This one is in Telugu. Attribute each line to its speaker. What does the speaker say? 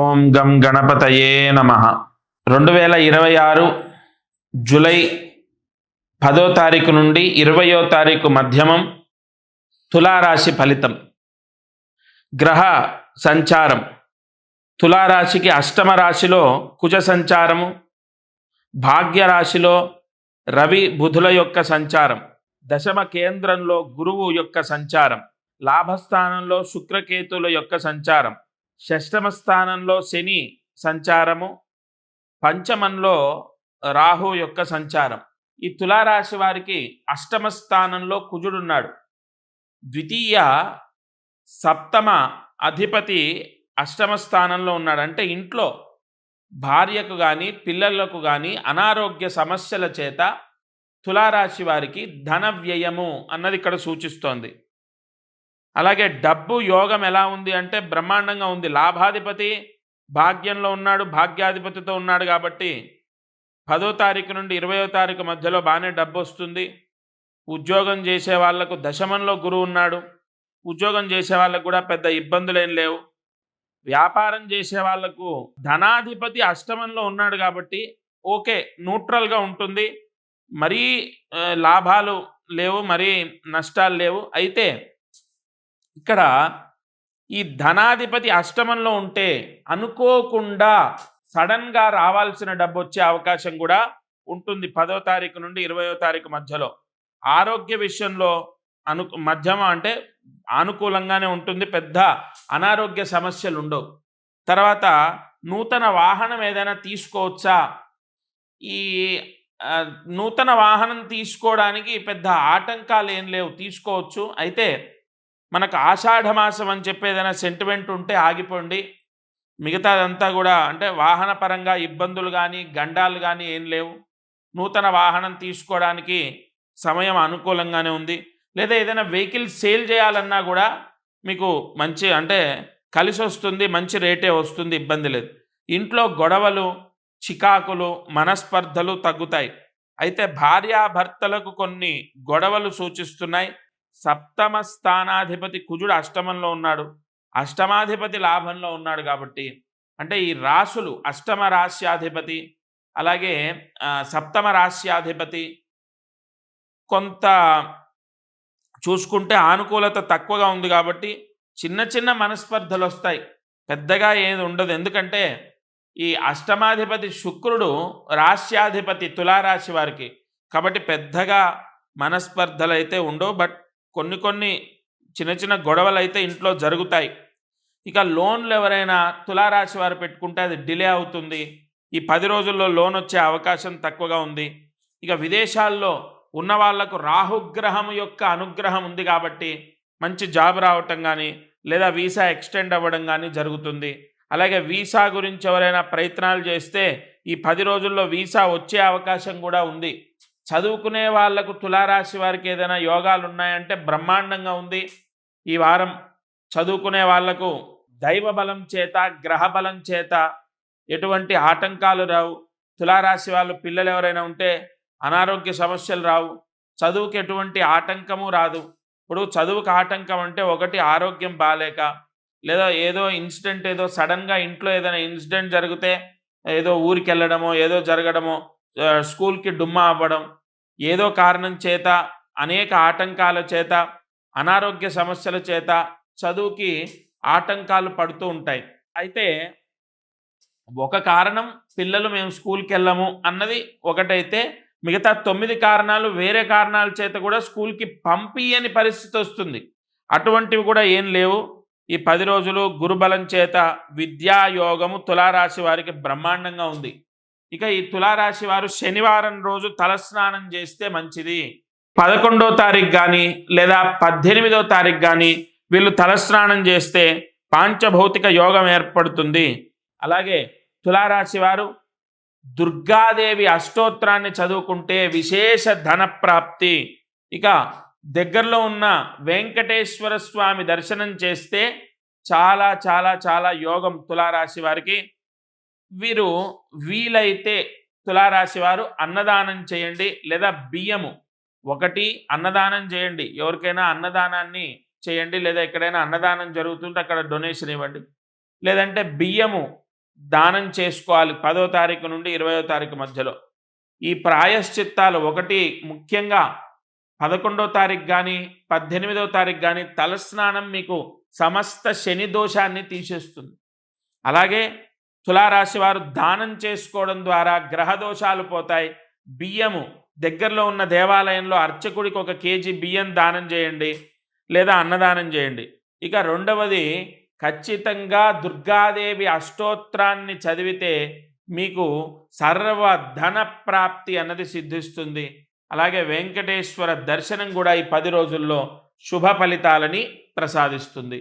Speaker 1: ఓం గం గణపతయే నమః. 2026 జూలై 10వ తారీఖు నుండి 20వ తారీఖు మధ్యమం తులారాశి ఫలితం. గ్రహ సంచారం తులారాశికి అష్టమ రాశిలో కుజ సంచారము, భాగ్యరాశిలో రవి బుధుల యొక్క సంచారం, దశమ కేంద్రంలో గురువు యొక్క సంచారం, లాభస్థానంలో శుక్రకేతుల యొక్క సంచారం, షష్టమ స్థానంలో శని సంచారము, పంచమంలో రాహు యొక్క సంచారం. ఈ తులారాశి వారికి అష్టమ స్థానంలో కుజుడున్నాడు. ద్వితీయ సప్తమ అధిపతి అష్టమ స్థానంలో ఉన్నాడు. అంటే ఇంట్లో భార్యకు కానీ పిల్లలకు కానీ అనారోగ్య సమస్యల చేత తులారాశి వారికి ధన వ్యయము అన్నది ఇక్కడ సూచిస్తోంది. అలాగే డబ్బు యోగం ఎలా ఉంది అంటే బ్రహ్మాండంగా ఉంది. లాభాధిపతి భాగ్యంలో ఉన్నాడు, భాగ్యాధిపతితో ఉన్నాడు కాబట్టి 10వ తారీఖు నుండి 20వ తారీఖు మధ్యలో బాగానే డబ్బు వస్తుంది. ఉద్యోగం చేసే వాళ్లకు దశమంలో గురువు ఉన్నాడు. ఉద్యోగం చేసే వాళ్ళకు కూడా పెద్ద ఇబ్బందులు ఏం లేవు. వ్యాపారం చేసే వాళ్లకు ధనాధిపతి అష్టమంలో ఉన్నాడు కాబట్టి ఓకే, న్యూట్రల్గా ఉంటుంది. మరీ లాభాలు లేవు, మరీ నష్టాలు లేవు. అయితే ఇక్కడ ఈ ధనాధిపతి అష్టమంలో ఉంటే అనుకోకుండా సడన్గా రావాల్సిన డబ్బు వచ్చే అవకాశం కూడా ఉంటుంది 10వ తారీఖు నుండి 20వ తారీఖు మధ్యలో. ఆరోగ్య విషయంలో మధ్యమ అంటే అనుకూలంగానే ఉంటుంది, పెద్ద అనారోగ్య సమస్యలు ఉండవు. తర్వాత నూతన వాహనం ఏదైనా తీసుకోవచ్చా? ఈ నూతన వాహనం తీసుకోవడానికి పెద్ద ఆటంకాలు ఏం లేవు, తీసుకోవచ్చు. అయితే మనకు ఆషాఢమాసం అని చెప్పి ఏదైనా సెంటిమెంట్ ఉంటే ఆగిపోండి. మిగతాదంతా కూడా అంటే వాహన పరంగా ఇబ్బందులు కానీ గండాలు కానీ ఏం లేవు. నూతన వాహనం తీసుకోవడానికి సమయం అనుకూలంగానే ఉంది. లేదా ఏదైనా వెహికల్ సేల్ చేయాలన్నా కూడా మీకు మంచి అంటే కలిసి వస్తుంది, మంచి రేటే వస్తుంది, ఇబ్బంది లేదు. ఇంట్లో గొడవలు, చికాకులు, మనస్పర్ధలు తగ్గుతాయి. అయితే భార్యాభర్తలకు కొన్ని గొడవలు సూచిస్తున్నాయి. సప్తమ స్థానాధిపతి కుజుడు అష్టమంలో ఉన్నాడు, అష్టమాధిపతి లాభంలో ఉన్నాడు. కాబట్టి అంటే ఈ రాశులు అష్టమ రాశ్యాధిపతి అలాగే సప్తమ రాశ్యాధిపతి కొంత చూసుకుంటే అనుకూలత తక్కువగా ఉంది. కాబట్టి చిన్న చిన్న మనస్పర్ధలు వస్తాయి, పెద్దగా ఏది ఉండదు. ఎందుకంటే ఈ అష్టమాధిపతి శుక్రుడు రాశ్యాధిపతి తులారాశి వారికి, కాబట్టి పెద్దగా మనస్పర్ధలు అయితే ఉండవు. బట్ కొన్ని చిన్న చిన్న గొడవలు అయితే ఇంట్లో జరుగుతాయి. ఇక లోన్లు ఎవరైనా తులారాశి వారు పెట్టుకుంటే అది డిలే అవుతుంది. ఈ 10 రోజుల్లో లోన్ వచ్చే అవకాశం తక్కువగా ఉంది. ఇక విదేశాల్లో ఉన్న వాళ్లకు రాహుగ్రహం యొక్క అనుగ్రహం ఉంది కాబట్టి మంచి జాబ్ రావటం కానీ లేదా వీసా ఎక్స్టెండ్ అవ్వడం కానీ జరుగుతుంది. అలాగే వీసా గురించి ఎవరైనా ప్రయత్నాలు చేస్తే ఈ 10 రోజుల్లో వీసా వచ్చే అవకాశం కూడా ఉంది. చదువుకునే వాళ్లకు తులారాశి వారికి ఏదైనా యోగాలు ఉన్నాయంటే బ్రహ్మాండంగా ఉంది. ఈ వారం చదువుకునే వాళ్లకు దైవ బలం చేత గ్రహ బలం చేత ఎటువంటి ఆటంకాలు రావు. తులారాశి వాళ్ళు పిల్లలు ఎవరైనా ఉంటే అనారోగ్య సమస్యలు రావు. చదువుకి ఎటువంటి ఆటంకము రాదు. ఇప్పుడు చదువుకు ఆటంకం అంటే ఒకటి ఆరోగ్యం బాలేక, లేదా ఏదో ఇన్సిడెంట్, ఏదో సడన్గా ఇంట్లో ఏదైనా ఇన్సిడెంట్ జరిగితే ఏదో ఊరికి వెళ్ళడమో ఏదో జరగడమో, స్కూల్కి డుమ్మా అవ్వడం, ఏదో కారణం చేత అనేక ఆటంకాల చేత అనారోగ్య సమస్యల చేత చదువుకి ఆటంకాలు పడుతూ ఉంటాయి. అయితే ఒక కారణం పిల్లలు మేము స్కూల్కి వెళ్ళము అన్నది ఒకటైతే, మిగతా 9 కారణాలు వేరే కారణాల చేత కూడా స్కూల్కి పంపియని పరిస్థితి వస్తుంది. అటువంటివి కూడా ఏం లేవు. ఈ 10 రోజులు గురుబలం చేత విద్యాయోగము తులారాశి వారికి బ్రహ్మాండంగా ఉంది. ఇక ఈ తులారాశి వారు శనివారం రోజు తలస్నానం చేస్తే మంచిది. 11వ తారీఖు కానీ లేదా 18వ తారీఖు కానీ వీళ్ళు తలస్నానం చేస్తే పాంచభౌతిక యోగం ఏర్పడుతుంది. అలాగే తులారాశి వారు దుర్గాదేవి అష్టోత్తరాన్ని చదువుకుంటే విశేష ధన ప్రాప్తి. ఇక దగ్గరలో ఉన్న వెంకటేశ్వర స్వామి దర్శనం చేస్తే చాలా చాలా చాలా యోగం తులారాశి వారికి. వీరు వీలైతే తులారాశి వారు అన్నదానం చేయండి, లేదా బియ్యము 1 అన్నదానం చేయండి. ఎవరికైనా అన్నదానాన్ని చేయండి, లేదా ఎక్కడైనా అన్నదానం జరుగుతుంటే అక్కడ డొనేషన్ ఇవ్వండి. లేదంటే బియ్యము దానం చేసుకోవాలి 10వ తారీఖు నుండి 20వ తారీఖు మధ్యలో. ఈ ప్రాయశ్చిత్తాలు ఒకటి ముఖ్యంగా 11వ తారీఖు కానీ 18వ తారీఖు కానీ తలస్నానం మీకు సమస్త శని దోషాన్ని తీసేస్తుంది. అలాగే తులారాశి వారు దానం చేసుకోవడం ద్వారా గ్రహ దోషాలు పోతాయి. బియ్యము దగ్గరలో ఉన్న దేవాలయంలో అర్చకుడికి 1 కేజీ బియ్యం దానం చేయండి, లేదా అన్నదానం చేయండి. ఇక రెండవది, ఖచ్చితంగా దుర్గాదేవి అష్టోత్తరాన్ని చదివితే మీకు సర్వ ధన ప్రాప్తి అన్నది సిద్ధిస్తుంది. అలాగే వెంకటేశ్వర దర్శనం కూడా ఈ 10 రోజుల్లో శుభ ఫలితాలని ప్రసాదిస్తుంది.